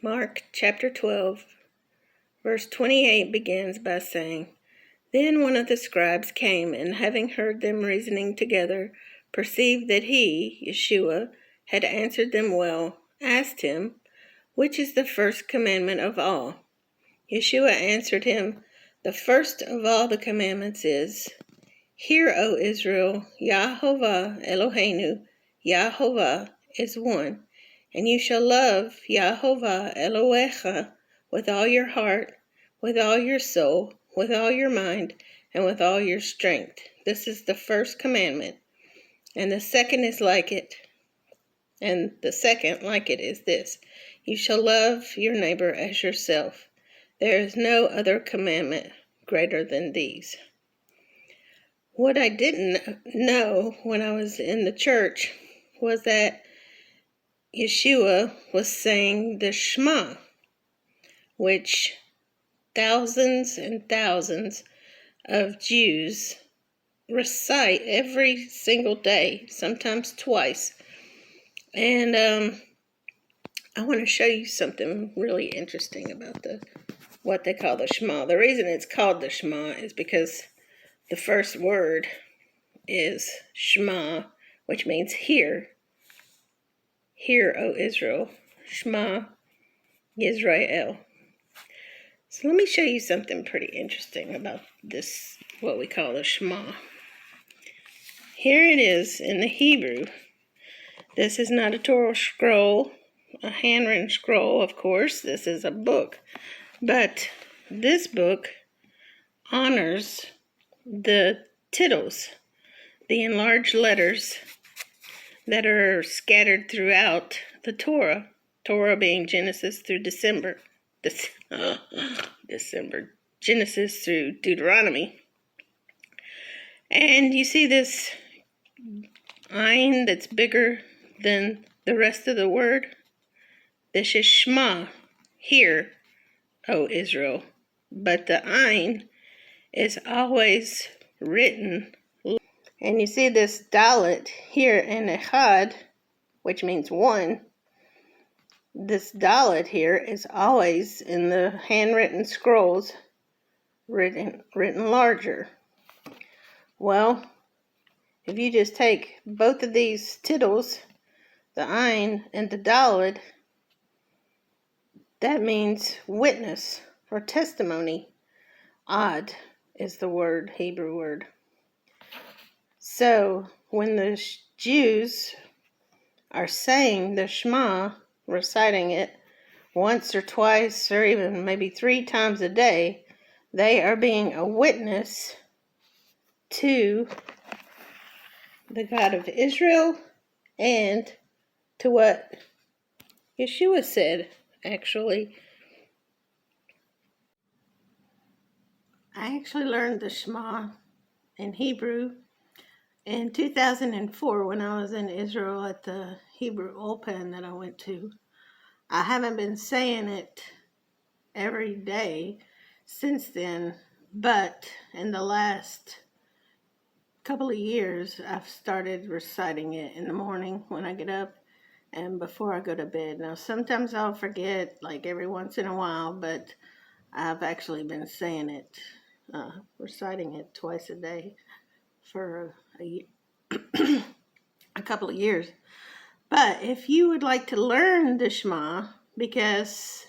Mark chapter 12, verse 28 begins by saying, Then one of the scribes came, and having heard them reasoning together, perceived that he, Yeshua, had answered them well, asked him, Which is the first commandment of all? Yeshua answered him, The first of all the commandments is, Hear, O Israel, Yahovah Eloheinu, Yahovah is one. And you shall love Yahovah Elohecha with all your heart, with all your soul, with all your mind, and with all your strength. This is the first commandment. And the second is like it. And the second like it is this: You shall love your neighbor as yourself. There is no other commandment greater than these. What I didn't know when I was in the church was that Yeshua was saying the Shema, which thousands and thousands of Jews recite every single day, sometimes twice. And I want to show you something really interesting about what they call the Shema. The reason it's called the Shema is because the first word is Shema, which means hear. Hear, O Israel. Shema Yisrael. So let me show you something pretty interesting about this, what we call the Shema. Here it is in the Hebrew. This is not a Torah scroll, a handwritten scroll, of course. This is a book. But this book honors the titles, the enlarged letters that are scattered throughout the Torah. Torah being Genesis through Genesis through Deuteronomy. And you see this ayin that's bigger than the rest of the word? This is Shema, hear, O Israel. But the ayin is always written. And you see this dalet here in echad, which means one. This dalet here is always in the handwritten scrolls written larger. Well, if you just take both of these titles, the ayin and the dalet, that means witness or testimony. Ad is the word, Hebrew word. So when the Jews are saying the Shema, reciting it once or twice or even maybe 3 times a day, they are being a witness to the God of Israel and to what Yeshua said, actually. I actually learned the Shema in Hebrew in 2004 when I was in Israel at the Hebrew Ulpan that I went to. I haven't been saying it every day since then, but in the last couple of years, I've started reciting it in the morning when I get up and before I go to bed. Now, sometimes I'll forget, like every once in a while, but I've actually been saying it, reciting it twice a day for a couple of years. But if you would like to learn the Shema because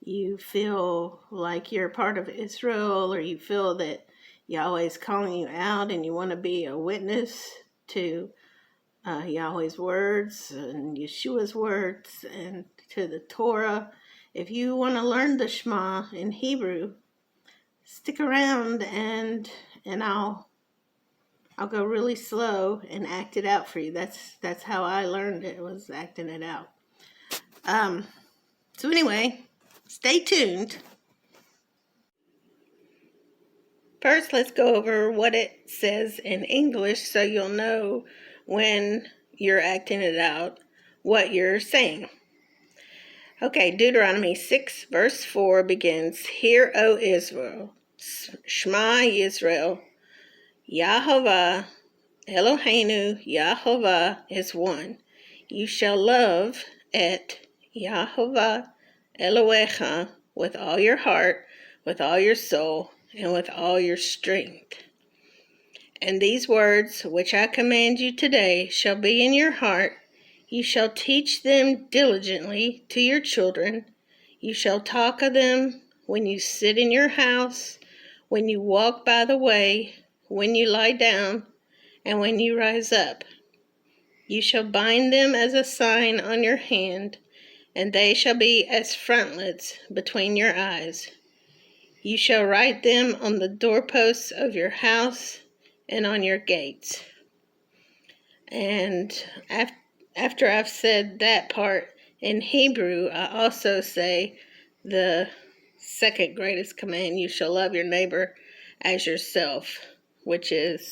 you feel like you're part of Israel, or you feel that Yahweh's calling you out and you want to be a witness to Yahweh's words and Yeshua's words and to the Torah, if you want to learn the Shema in Hebrew, stick around and I'll go really slow and act it out for you. That's how I learned it, was acting it out. So anyway, stay tuned. First, let's go over what it says in English so you'll know when you're acting it out, what you're saying. Okay, Deuteronomy 6, verse 4 begins, Hear, O Israel, Shema Yisrael, Yahovah Eloheinu, Yahovah is one. You shall love et Yahovah Elohecha with all your heart, with all your soul, and with all your strength. And these words which I command you today shall be in your heart. You shall teach them diligently to your children. You shall talk of them when you sit in your house, when you walk by the way, when you lie down, and when you rise up. You shall bind them as a sign on your hand, and they shall be as frontlets between your eyes. You shall write them on the doorposts of your house and on your gates. And after I've said that part in Hebrew, I also say the second greatest command: you shall love your neighbor as yourself, which is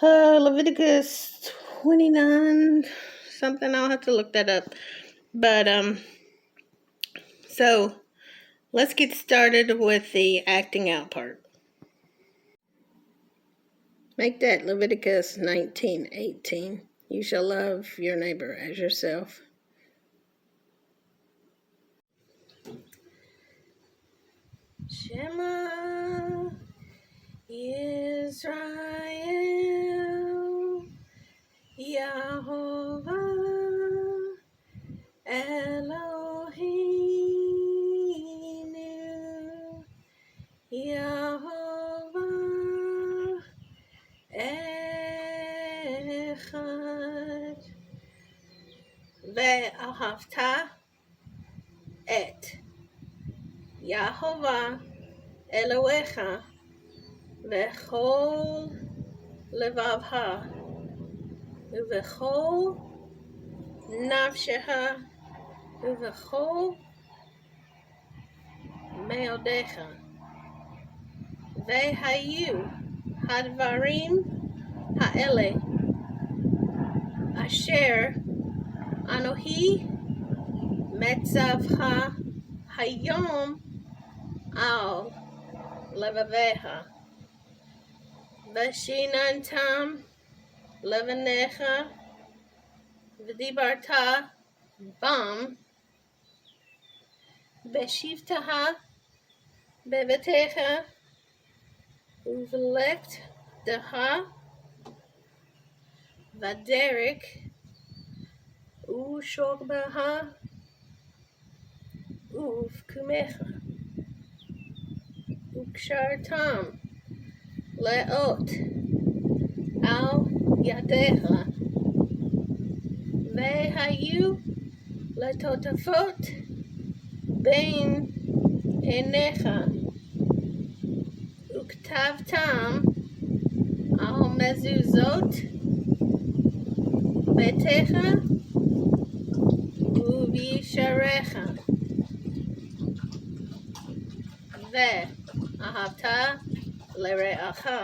Leviticus 29 something. I'll have to look that up. But so let's get started with the acting out part. Make that Leviticus 19:18. You shall love your neighbor as yourself. Shema Yisrael Yahovah Eloheinu Yahovah Echad Ve'ahavta et Yahovah Elohecha V'chol levavha Uv'chol nafsheha Uv'chol meodecha Ve'hayu hadvarim ha'ele asher anohi metzavcha hayom al levaveha Veshinantam levanecha v'dibarta bam beshivtaha bevetecha uvlekt deha vaderik ushogbaha uvkumecha ukshartam leot al yadecha vehayu letotafot bein enecha uktavtam al mezuzot betecha ubisharecha ve'ahavta lereacha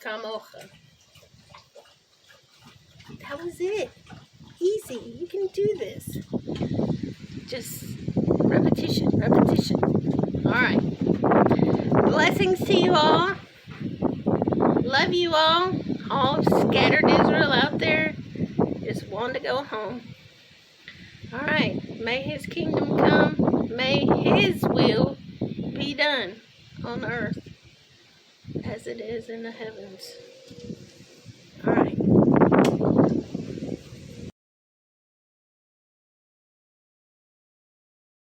kamocha. That was it. Easy. You can do this. Just repetition. All right. Blessings to you all. Love you all scattered Israel out there. Just want to go home. All right. May His kingdom come. May His will be done on earth as it is in the heavens.